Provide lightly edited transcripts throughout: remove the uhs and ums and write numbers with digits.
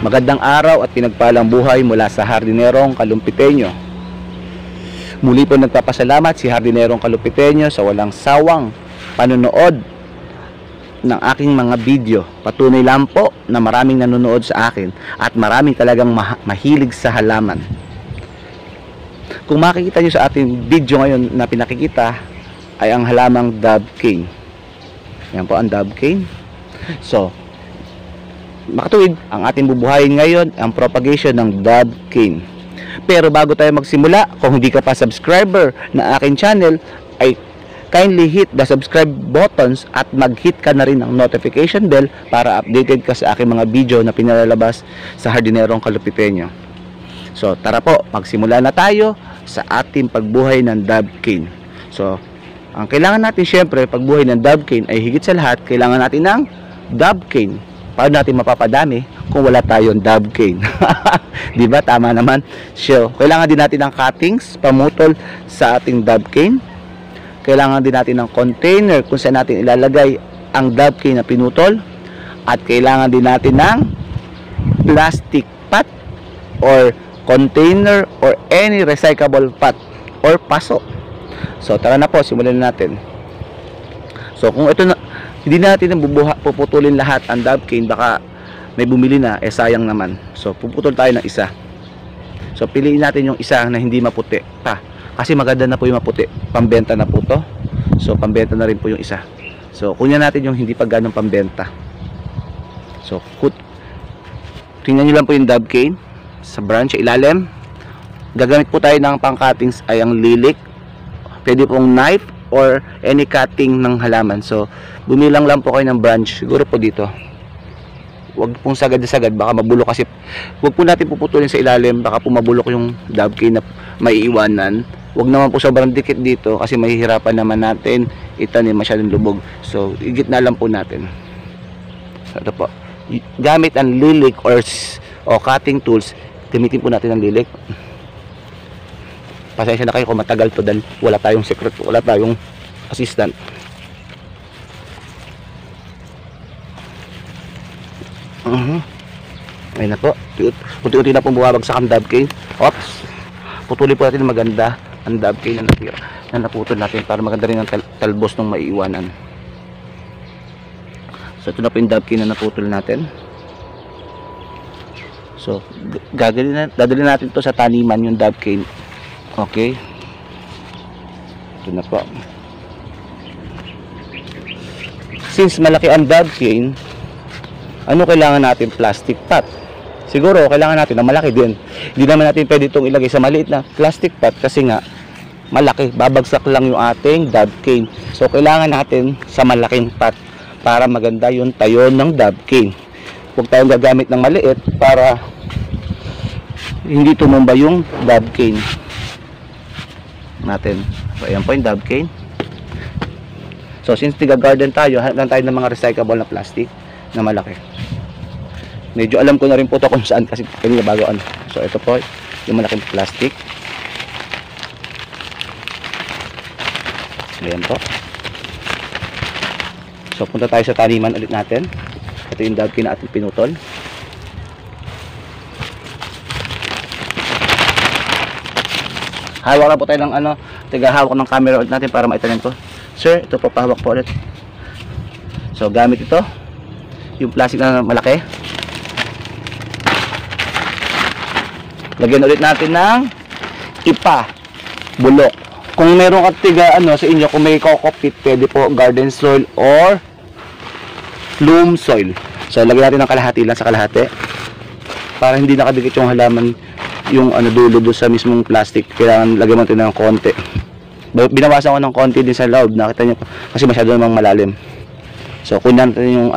Magandang araw at pinagpalang buhay mula sa Hardinerong Kalumpiteño. Muli po nagpapasalamat si Hardinerong Kalumpiteño sa walang sawang panonood ng aking mga video. Patunay lang po na maraming nanonood sa akin at maraming talagang mahilig sa halaman. Kung makikita nyo sa ating video ngayon na pinakikita ay ang halamang dove cane. Yan po ang dove cane. So, makatuwid, ang ating bubuhayin ngayon ang propagation ng dove cane. Pero bago tayo magsimula, kung hindi ka pa subscriber na aking channel, ay kindly hit the subscribe buttons at mag-hit ka na rin ng notification bell para updated ka sa aking mga video na pinalalabas sa Hardinerong Kalumpiteño. So tara po, magsimula na tayo sa ating pagbuhay ng dove cane. So ang kailangan natin syempre pagbuhay ng dove cane ay higit sa lahat, kailangan natin ng dove cane. Paano natin mapapadami kung wala tayong dove cane? Diba? Tama naman. So, kailangan din natin ng cuttings, pamutol sa ating dove cane. Kailangan din natin ng container kung saan natin ilalagay ang dove cane na pinutol. At kailangan din natin ng plastic pot or container or any recyclable pot or paso. So, tara na po, simulan natin. So, kung ito na, hindi natin puputulin lahat ang dove cane, baka may bumili na, sayang naman. So puputol tayo ng isa. So piliin natin yung isa na hindi maputi pa, kasi maganda na po yung maputi, pambenta na po to. So pambenta na rin po yung isa. So kunin natin yung hindi pa ganong pambenta. So tingnan nyo lang po yung dove cane sa branch sa ilalim. Gagamit po tayo ng pang cuttings ay ang lilik, pwede pong knife or any cutting ng halaman. So bumilang lang po kayo ng branch, siguro po dito. Huwag pong sagad-sagad, baka mabulok, kasi huwag po natin puputulin sa ilalim, baka po mabulok yung dove cane na maiiwanan. Huwag naman po sobrang dikit dito kasi mahihirapan naman natin itanim, masyadong lubog. So igit na lang po natin. So, ito po, gamit ang lilik or cutting tools, gamitin po natin ang lilik. Pasensya na kayo kung matagal to dahil wala tayong secret, wala tayong assistant. Ayun na po, unti-unti na pong bumabagsak ang dove cane. Oops, putulin po natin maganda ang dove cane na natira, na naputol natin para maganda rin ang talbos ng maiiwanan. So ito na po yung dove cane na naputol natin. So dadalhin natin to sa taniman yung dove cane. Okay, ito na po. Since malaki ang dove cane, ano kailangan natin? Plastic pot. Siguro kailangan natin na malaki din. Hindi naman natin pwede itong ilagay sa maliit na plastic pot kasi nga malaki, babagsak lang yung ating dove cane. So kailangan natin sa malaking pot para maganda yung tayo ng dove cane. Huwag tayong gagamit ng maliit para hindi tumumba yung dove cane natin. So ayan po yung dove cane. So since tiga-garden tayo, hanap lang tayo ng mga recyclable na plastic na malaki. Medyo alam ko na rin po ito kung saan kasi kanina bago ano. So ito po yung malaking plastic. Ayan po. So punta tayo sa taniman ulit natin. Ito yung dove cane na ating pinutol. Hawak na po tayo ng hawak ng camera ulit natin para maitanim ko. Sir, ito po, pahawak po ulit. So gamit ito yung plastic na malaki, lagyan ulit natin ng ipa, bulok. Kung meron ka sa inyo, kung may kokopit, pwede po garden soil or loam soil. So lagyan natin ng kalahati lang sa kalahati para hindi nakadikit yung halaman, yung dulo do sa mismong plastic. Kailangan lagyan natin ng konti. Binawasan ko ng konti din sa loob, nakita niyo kasi masyado namang malalim. So kunin natin yung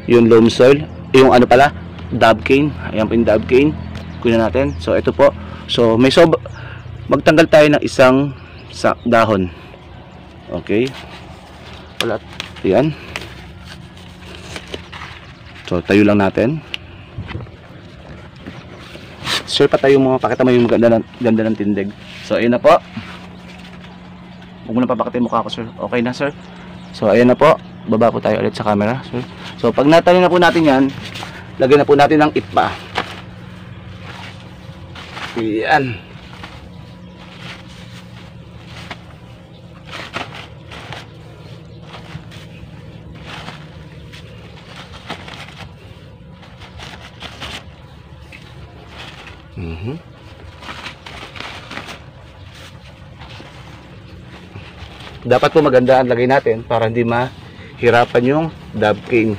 yung loam soil, yung dove cane. Ayan po yung dove cane, kunin natin. So ito po, so magtanggal tayo ng isang dahon. Okay, wala, yan. So tayo lang natin. Sir, patayo mo, pakita mo yung ganda ng tindig. So ayun na po, huwag mo na papakita yung mukha ko, sir. Okay na, sir. So ayun na po, baba po tayo ulit sa camera, sir. So pag natayo na po natin yan, lagyan na po natin ng ipa. Yan. Dapat po maganda ang lagay natin para hindi mahirapan yung dove cane.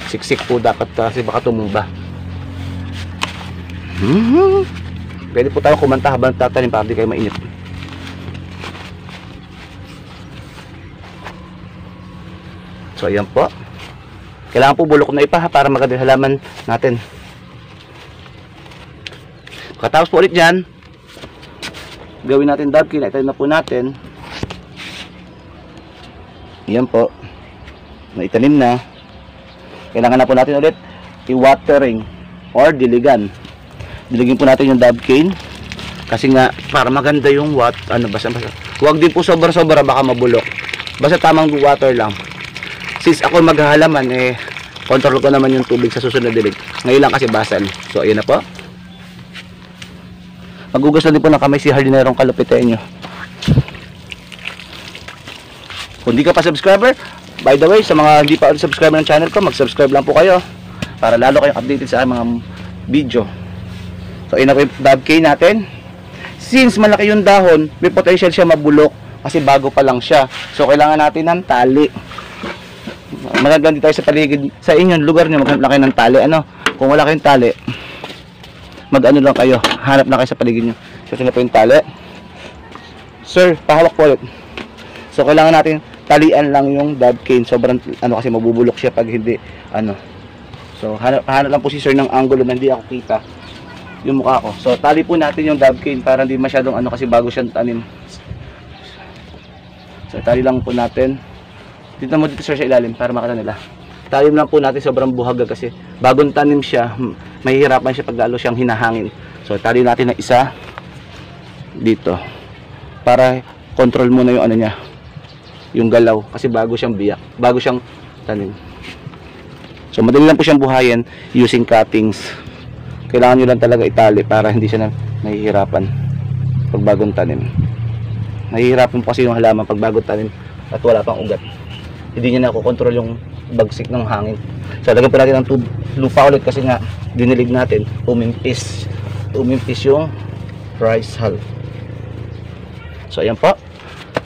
Siksik po dapat kasi baka tumumba. Pwede po tayo kumanta habang tatanim para hindi kayo mainit. So ayan po. Kailangan po bulok na ipa para maganda yung halaman natin. Pagkatapos po ulit dyan, gawin natin dove cane. Itanim na po natin. Yan po, naitanim na. Kailangan na po natin ulit i-watering or diligan. Diligin po natin yung dove cane kasi nga para maganda yung basa. Huwag din po sobra-sobra baka mabulok. Basta tamang water lang. Since ako maghahalaman control ko naman yung tubig sa susunod na dilig. Ngayon lang kasi basan. So ayan na po. Magugas na din po ng kamay si Jardinerong Kalupiteño. Kung di ka pa subscriber, by the way, sa mga hindi pa subscriber ng channel ko, mag-subscribe lang po kayo para lalo kayong updated sa mga video. So, yun na po yung dove cane natin. Since malaki yung dahon, may potential siya mabulok kasi bago pa lang siya. So, kailangan natin ng tali. Magandang dito tayo sa paligid. Sa inyong lugar nyo, maghanap lang kayo ng tali. Kung wala kayong tali, mag-ano lang kayo. Hanap lang kayo sa paligid nyo. So, yun na po yung tali. Sir, pahawak po ulit. So, kailangan natin talian lang yung dove cane. Sobrang kasi mabubulok siya pag hindi So hanap lang po si sir ng angulo na hindi ako kita yung mukha ko. So tali po natin yung dove cane para hindi masyadong kasi bago siyang tanim. So tali lang po natin. Dito mo dito sir sa ilalim para makita nila. Talim lang po natin sobrang buhaga kasi bagong tanim siya, mahihirapan siya pag lalo siyang hinahangin. So tali natin na isa dito para control muna yung niya, yung galaw kasi bago siyang biyak, bago siyang tanim. So madali lang po siyang buhayin using cuttings. Kailangan nyo lang talaga itali para hindi siya nahihirapan pag bagong tanim. Nahihirapan po kasi yung halaman pag bagong tanim at wala pang ugat. Hindi niya nakokontrol yung bagsik ng hangin. So lagyan po natin ng lupa ulit kasi nga dinilig natin, umimpis yung rice hull. So ayan po.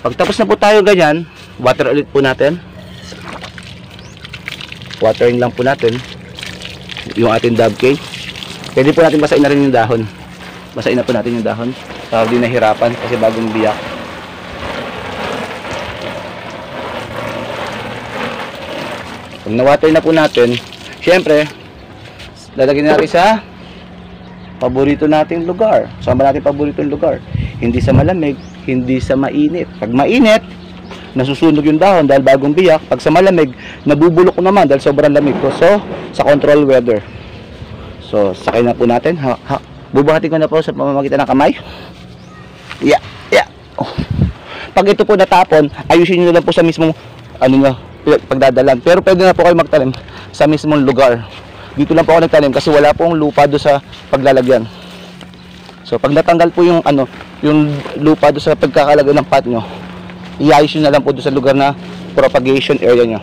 Pagtapos na po tayo ganyan, water ulit po natin. Watering lang po natin yung ating dove cane. Pwede po natin basain na rin yung dahon. Basain na po natin yung dahon para di nahirapan kasi bagong biyak. Pag na-water na po natin, syempre lalagyan natin sa paborito nating lugar. Sama natin paborito lugar. Hindi sa malamig, hindi sa mainit. Pag mainit, nasusunog yung dahon dahil bagong biyak. Pag sa malamig, nabubulok naman dahil sobrang lamig ko. So, sa control weather. So, sakay na po natin. Bubuhatin ko na po sa pamamagitan ng kamay. Yeah. Oh. Pag ito po natapon, ayusin nyo lang po sa mismong pagdadalan. Pero pwede na po kayo magtanim sa mismong lugar. Dito lang po ako nagtanim kasi wala pong lupa do sa paglalagyan. So, pag natanggal po yung yung lupa do sa pagkakalagay ng pot nyo, iayos nyo na lang po doon sa lugar na propagation area nyo.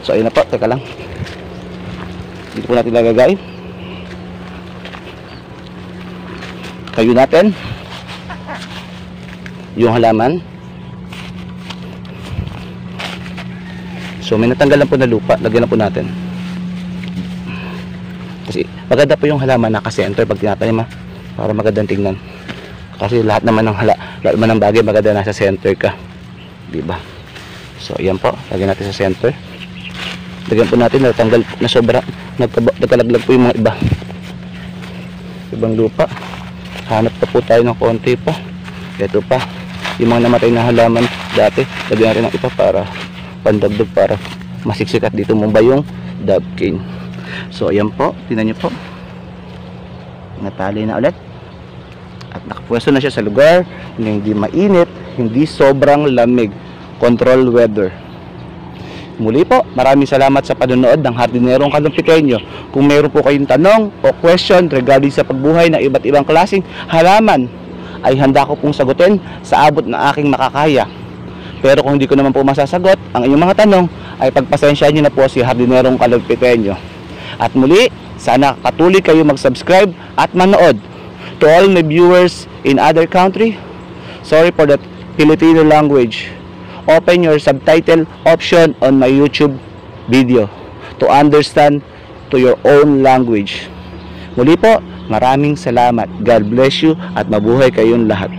So ayun na po, teka lang, dito po natin lagay kayo natin yung halaman. So may natanggal lang po na lupa, lagyan na po natin kasi maganda po yung halaman naka-center pag tinatanim para magandang tingnan. Kasi lahat naman ng bagay maganda nasa center ka, di ba? So ayan po, lagyan natin sa center. Lagyan po natin natanggal na sobra, nagkalaglag po yung mga ibang lupa. Hanap pa po tayo ng konti pa. Ito pa, yung mga namatay na halaman dati, lagyan natin ng iba para pandagdag para masiksik at dito mumba yung dove cane. So ayan po, tingnan niyo po, natali na ulit. At nakapwesto na siya sa lugar na hindi mainit, hindi sobrang lamig. Control weather. Muli po, maraming salamat sa panonood ng Hardinerong Kalumpitenyo. Kung meron po kayong tanong o question regarding sa pagbuhay ng iba't ibang klaseng halaman, ay handa ko pong sagutin sa abot ng aking makakaya. Pero kung hindi ko naman po masasagot ang inyong mga tanong, ay pagpasensyahan nyo na po si Hardinerong Kalumpitenyo. At muli, sana patuloy kayo mag-subscribe at manood. To all my viewers in other country, sorry for the Filipino language. Open your subtitle option on my YouTube video to understand to your own language. Muli po, maraming salamat. God bless you at mabuhay kayong lahat.